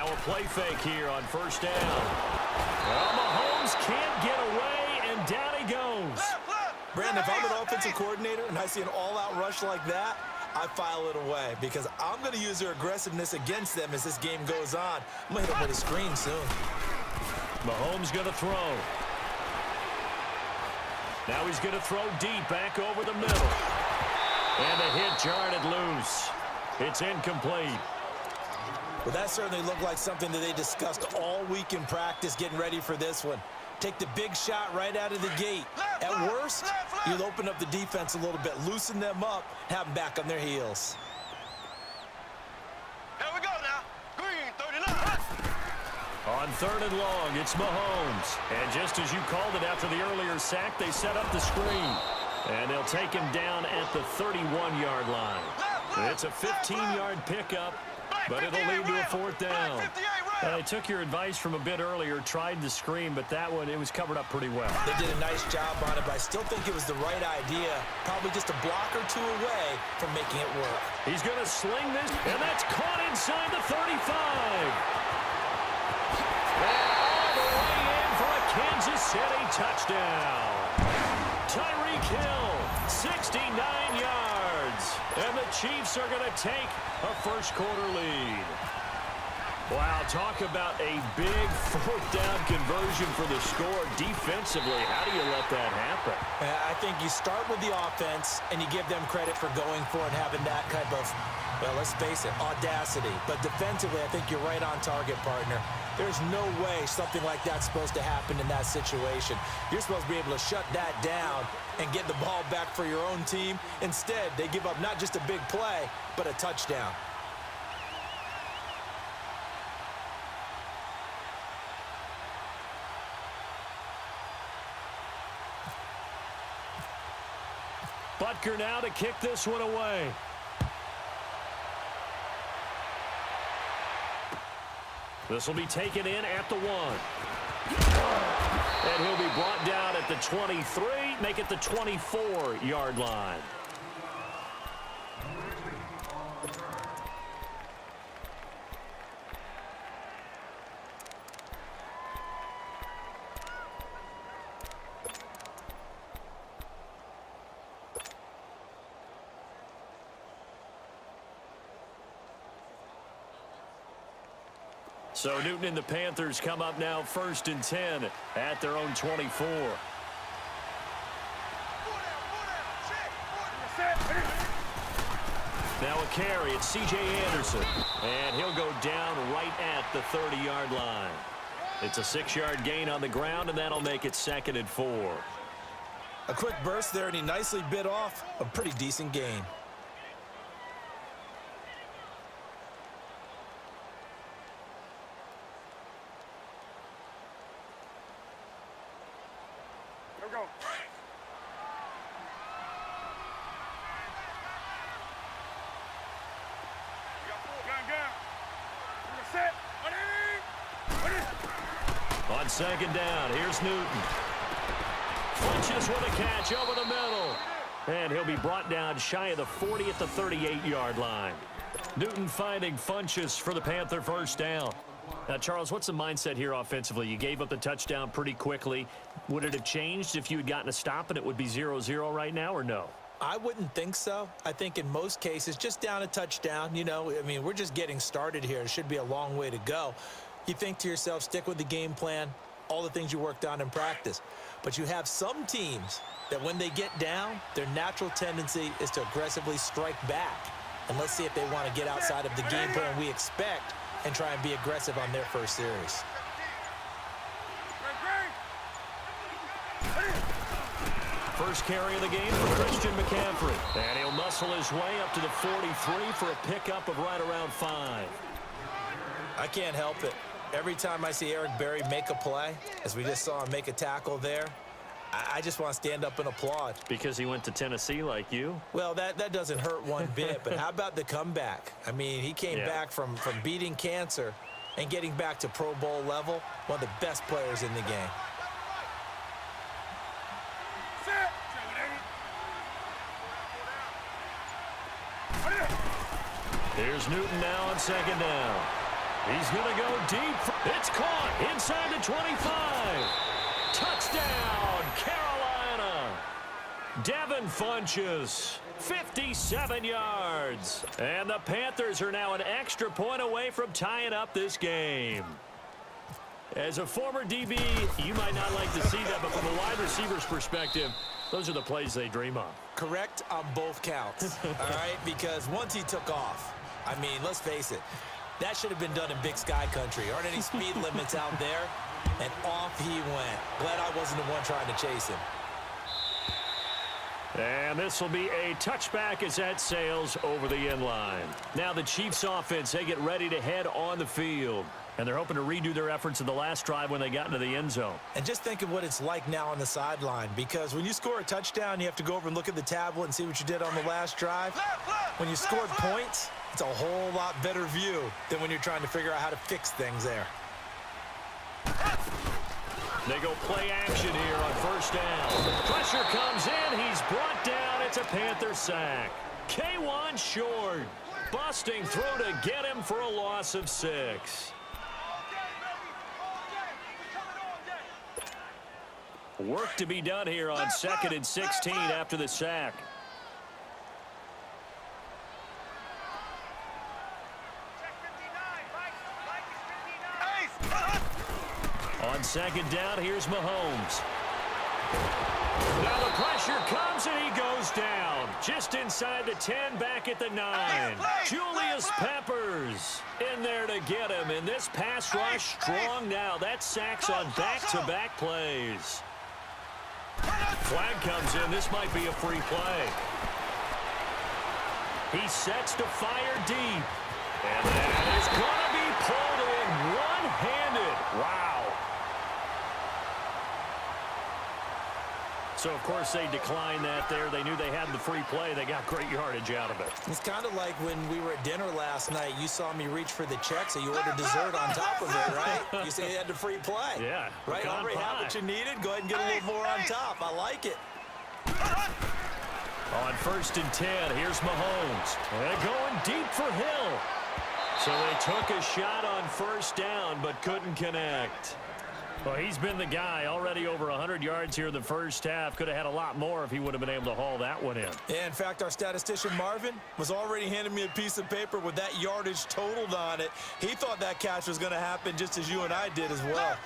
Now a play fake here on first down. Well, Mahomes can't get away, and down he goes. Brandon, if I'm an offensive coordinator and I see an all-out rush like that, I file it away because I'm going to use their aggressiveness against them as this game goes on. I'm going to hit them with a screen soon. Mahomes going to throw. Now he's going to throw deep back over the middle. And the hit jarred it loose. It's incomplete. Well, that certainly looked like something that they discussed all week in practice getting ready for this one. Take the big shot right out of the gate. At worst, you'll open up the defense a little bit, loosen them up, have them back on their heels. Here we go now. Green, 39. On third and long, it's Mahomes. And just as you called it after the earlier sack, they set up the screen. And they'll take him down at the 31-yard line. It's a 15-yard pickup, but it'll lead to a fourth down. I took your advice from a bit earlier, tried the screen, but that one, it was covered up pretty well. They did a nice job on it, but I still think it was the right idea. Probably just a block or two away from making it work. He's going to sling this, and that's caught inside the 35. And all the way in for a Kansas City touchdown. Tyreek Hill, 69 yards. And the Chiefs are going to take a first-quarter lead. Wow, talk about a big fourth-down conversion for the score. Defensively, how do you let that happen? I think you start with the offense, and you give them credit for going for it and having that type of, well, let's face it, audacity. But defensively, I think you're right on target, partner. There's no way something like that's supposed to happen in that situation. You're supposed to be able to shut that down and get the ball back for your own team. Instead, they give up not just a big play, but a touchdown. Butker now to kick this one away. This will be taken in at the 1. And he'll be brought down at the 23, make it the 24-yard line. So Newton and the Panthers come up now 1st and 10 at their own 24. Now a carry, it's C.J. Anderson. And he'll go down right at the 30-yard line. It's a 6-yard gain on the ground, and that'll make it 2nd and 4. A quick burst there, and he nicely bit off a pretty decent gain. On 2nd down, here's Newton. Funches with a catch over the middle. And he'll be brought down shy of the 40 at the 38-yard line. Newton finding Funches for the Panther first down. Now, Charles, what's the mindset here offensively? You gave up the touchdown pretty quickly. Would it have changed if you had gotten a stop and it would be 0-0 right now, or no? I wouldn't think so. I think in most cases, just down a touchdown, you know, I mean, we're just getting started here. It should be a long way to go. You think to yourself, stick with the game plan, all the things you worked on in practice. But you have some teams that when they get down, their natural tendency is to aggressively strike back. And let's see if they want to get outside of the game plan we expect and try and be aggressive on their first series. First carry of the game for Christian McCaffrey. And he'll muscle his way up to the 43 for a pickup of right around 5. I can't help it. Every time I see Eric Berry make a play, as we just saw him make a tackle there, I just want to stand up and applaud. Because he went to Tennessee like you? Well, that doesn't hurt one bit, but how about the comeback? I mean, he came back from beating cancer and getting back to Pro Bowl level, one of the best players in the game. Here's Newton now on 2nd down. He's going to go deep. It's caught inside the 25. Touchdown, Carolina. Devin Funchess, 57 yards. And the Panthers are now an extra point away from tying up this game. As a former DB, you might not like to see that, but from a wide receiver's perspective, those are the plays they dream of. Correct on both counts, all right? Because once he took off, I mean, let's face it, that should have been done in Big Sky Country. Aren't any speed limits out there? And off he went. Glad I wasn't the one trying to chase him. And this will be a touchback as that sails over the end line. Now the Chiefs offense, they get ready to head on the field. And they're hoping to redo their efforts in the last drive when they got into the end zone. And just think of what it's like now on the sideline, because when you score a touchdown, you have to go over and look at the tablet and see what you did on the last drive. When you scored points, it's a whole lot better view than when you're trying to figure out how to fix things there. They go play action here on first down. Pressure comes in. He's brought down. It's a Panther sack. K1 short. Busting through to get him for a loss of 6. Work to be done here on 2nd and 16 after the sack. On 2nd down, here's Mahomes. Now the pressure comes and he goes down. Just inside the 10, back at the 9. Julius Peppers in there to get him. And this pass rush strong now. That's sacks on back-to-back plays. Flag comes in. This might be a free play. He sets to fire deep. And that is going to be pulled in one-handed. Wow. So, of course, they declined that there. They knew they had the free play. They got great yardage out of it. It's kind of like when we were at dinner last night. You saw me reach for the check, so you ordered dessert on top of it, right? You say you had the free play. Yeah. Right? Already have what you needed. Go ahead and get a little more on top. I like it. On 1st and 10, here's Mahomes. And going deep for Hill. So they took a shot on first down, but couldn't connect. Well, he's been the guy. Already over 100 yards here in the first half. Could have had a lot more if he would have been able to haul that one in. Yeah, in fact, our statistician Marvin was already handing me a piece of paper with that yardage totaled on it. He thought that catch was going to happen just as you and I did as well.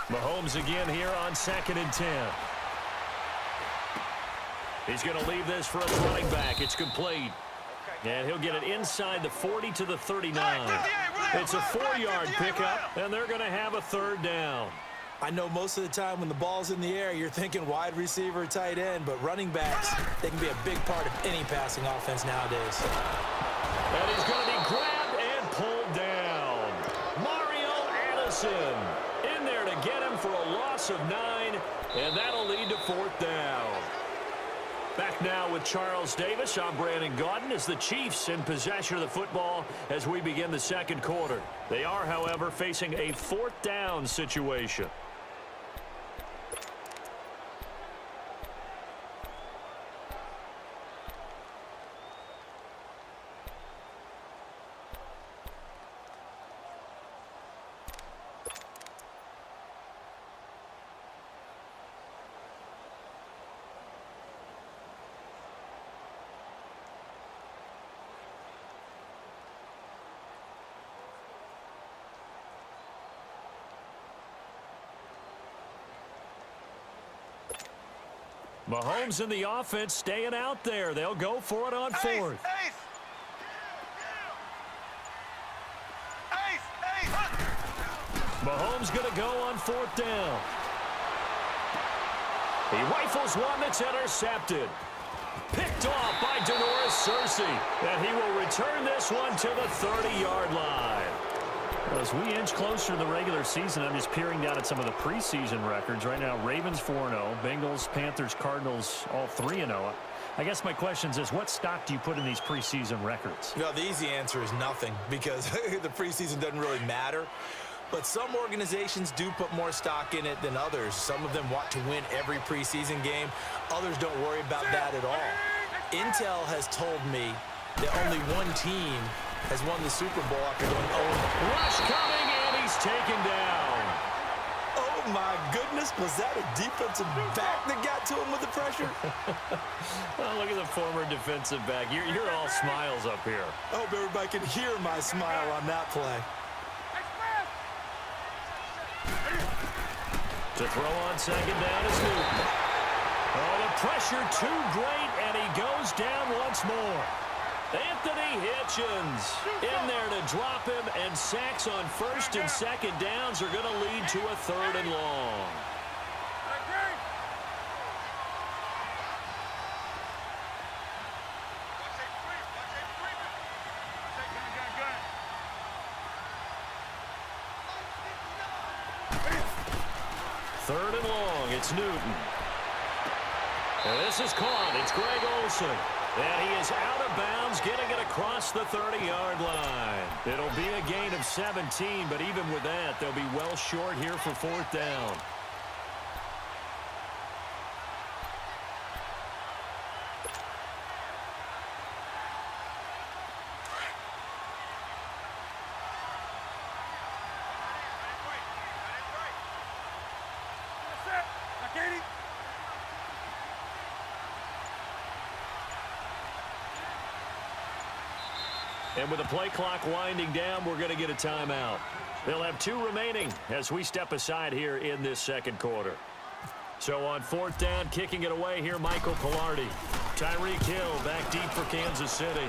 Mahomes again here on 2nd and 10. He's going to leave this for a running back. It's complete. And he'll get it inside the 40 to the 39. It's a 4-yard pickup, and they're going to have a 3rd down. I know most of the time when the ball's in the air, you're thinking wide receiver, tight end, but running backs, they can be a big part of any passing offense nowadays. And he's going to be grabbed and pulled down. Mario Addison in there to get him for a loss of 9, and that'll lead to 4th down. Back now with Charles Davis. I'm Brandon Gaudin as the Chiefs in possession of the football as we begin the second quarter. They are, however, facing a 4th down situation. Mahomes in the offense staying out there. They'll go for it on 4th. Mahomes going to go on 4th down. He rifles one that's intercepted. Picked off by Denoris Searcy. And he will return this one to the 30-yard line. As we inch closer to the regular season, I'm just peering down at some of the preseason records. Right now, Ravens 4-0, Bengals, Panthers, Cardinals, all 3-0. I guess my question is, what stock do you put in these preseason records? Well, the easy answer is nothing, because the preseason doesn't really matter. But some organizations do put more stock in it than others. Some of them want to win every preseason game. Others don't worry about that at all. Intel has told me that only one team has won the Super Bowl after going 0. Rush coming, and he's taken down. Oh, my goodness. Was that a defensive back that got to him with the pressure? Oh, look at the former defensive back. You're all smiles up here. I hope everybody can hear my smile on that play. To throw on second down is Newton. Oh, the pressure too great, and he goes down once more. Anthony Hitchens in there to drop him, and sacks on first and second downs are going to lead to a 3rd and long. Third and long, it's Newton. And this is caught. It's Greg Olsen. And he is out of bounds, getting it across the 30-yard line. It'll be a gain of 17, but even with that, they'll be well short here for 4th down. And with the play clock winding down, we're going to get a timeout. They'll have 2 remaining as we step aside here in this second quarter. So on 4th down, kicking it away here, Michael Pilardi. Tyreek Hill back deep for Kansas City.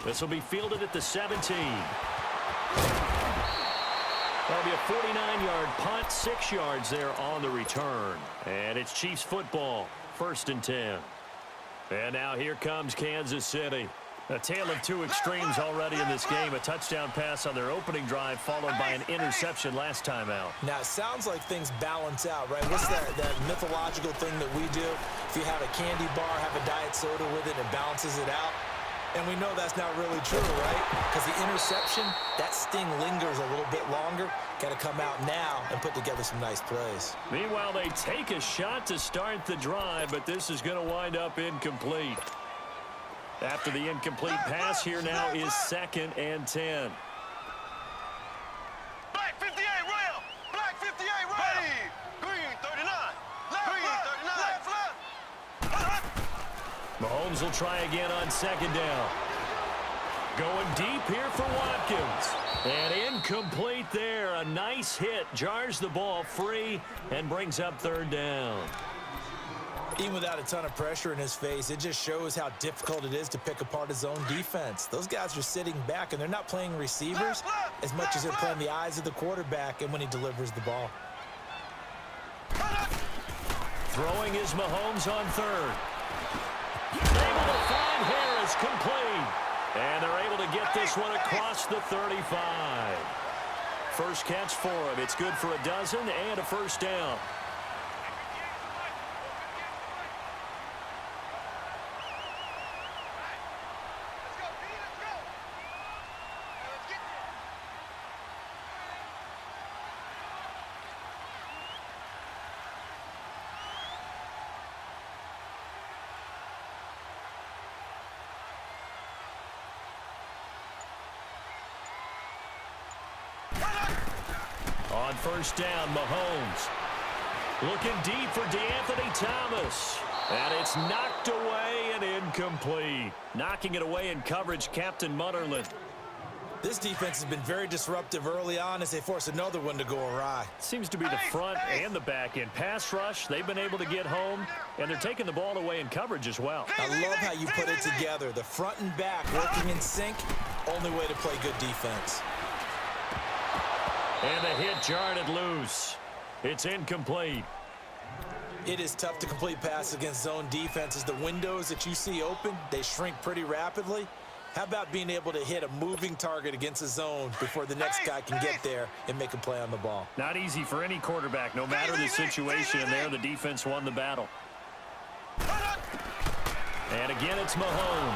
This will be fielded at the 17. That'll be a 49-yard punt, 6 yards there on the return. And it's Chiefs football, 1st and 10. And now here comes Kansas City. A tale of 2 extremes already in this game. A touchdown pass on their opening drive, followed by an interception last time out. Now, it sounds like things balance out, right? What's that mythological thing that we do? If you have a candy bar, have a diet soda with it, it balances it out. And we know that's not really true, right? Because the interception, that sting lingers a little bit longer. Got to come out now and put together some nice plays. Meanwhile, they take a shot to start the drive, but this is going to wind up incomplete. After the incomplete pass, here now is 2nd and 10. Black 58, rail. Black 58, ready. Green 39. Left, left. Mahomes will try again on 2nd down. Going deep here for Watkins. And incomplete there. A nice hit. Jars the ball free and brings up 3rd down. Even without a ton of pressure in his face, it just shows how difficult it is to pick apart his own defense. Those guys are sitting back, and they're not playing receivers as much as they're playing the eyes of the quarterback and when he delivers the ball. Throwing is Mahomes on 3rd. Able to find Harris, complete. And they're able to get this one across the 35. First catch for him. It's good for a dozen and a 1st down. On 1st down, Mahomes looking deep for DeAnthony Thomas. And it's knocked away and incomplete. Knocking it away in coverage, Captain Mutterland. This defense has been very disruptive early on as they force another one to go awry. Seems to be the front and the back end. Pass rush, they've been able to get home, and they're taking the ball away in coverage as well. I love how you put it together. The front and back working in sync, only way to play good defense. And the hit jarred it loose. It's incomplete. It is tough to complete passes against zone defenses. The windows that you see open, they shrink pretty rapidly. How about being able to hit a moving target against a zone before the next guy can get there and make a play on the ball? Not easy for any quarterback, no matter the situation. And there, the defense won the battle. And again, it's Mahomes.